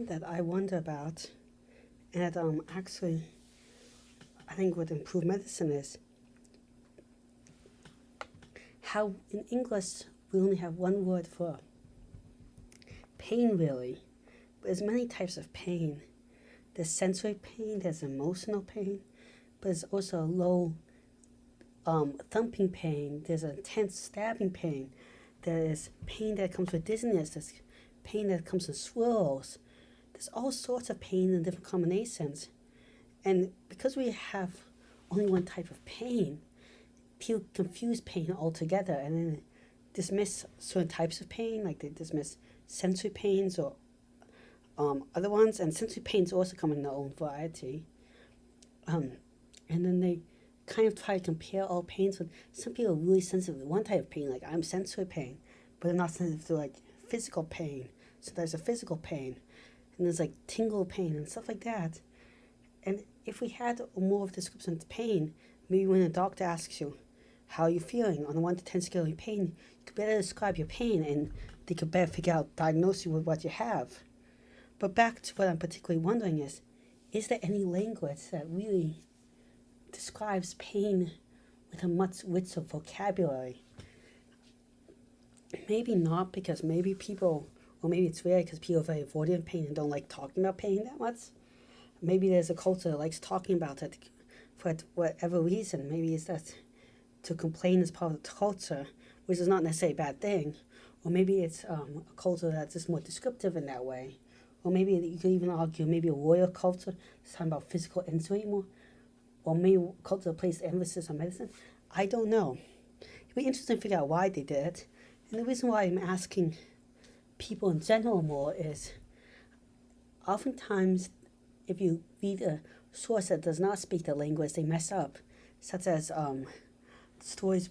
question that I wonder about, and that actually I think would improve medicine is how in English we only have one word for pain, really. But there's many types of pain. There's sensory pain, there's emotional pain, but there's also low thumping pain, there's intense stabbing pain, there's pain that comes with dizziness, there's pain that comes in swirls. There's all sorts of pain in different combinations. And because we have only one type of pain, people confuse pain altogether and then dismiss certain types of pain, like they dismiss sensory pains or other ones. And sensory pains also come in their own variety. And then they kind of try to compare all pains with some people are really sensitive to one type of pain, like I'm sensory pain, but they're not sensitive to like physical pain. So there's a physical pain, and there's like tingle pain and stuff like that. And if we had more of a description of pain, maybe when a doctor asks you, how are you feeling on a 1 to 10 scale of pain, you could better describe your pain and they could better figure out, diagnose you with what you have. But back to what I'm particularly wondering is there any language that really describes pain with a much richer vocabulary? Maybe not, because maybe people, or maybe it's rare because people are very avoidant of pain and don't like talking about pain that much. Maybe there's a culture that likes talking about it for whatever reason. Maybe it's that to complain is part of the culture, which is not necessarily a bad thing. Or maybe it's a culture that's just more descriptive in that way. Or maybe you could even argue maybe a warrior culture is talking about physical injury more. Or maybe a culture that places emphasis on medicine. I don't know. It'd be interesting to figure out why they did it. And the reason why I'm asking people in general more is oftentimes if you read a source that does not speak the language, they mess up, such as stories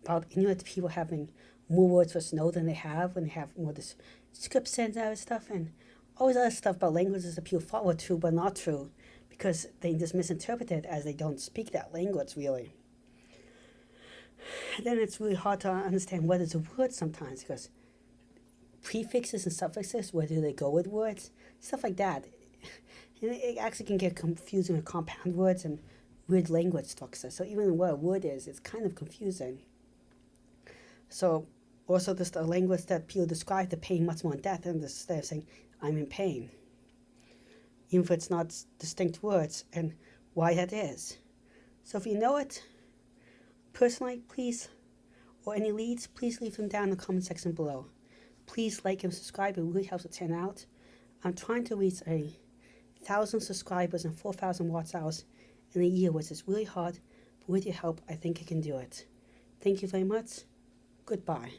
about Inuit people having more words for snow than they have when they have more descriptions and other stuff, and all this other stuff about languages that people thought were true but not true because they just misinterpret it as they don't speak that language really. And then it's really hard to understand what is a word sometimes because prefixes and suffixes, where do they go with words? Stuff like that. And it actually can get confusing with compound words and weird language structures. So even what a word is, it's kind of confusing. So also just a language that people describe the pain much more in depth instead of saying, I'm in pain. Even if it's not distinct words and why that is. So if you know it, personally, please, or any leads, please leave them down in the comment section below. Please like and subscribe, it really helps the channel out. I'm trying to reach 1,000 subscribers and 4,000 watch hours in a year, which is really hard, but with your help, I think I can do it. Thank you very much. Goodbye.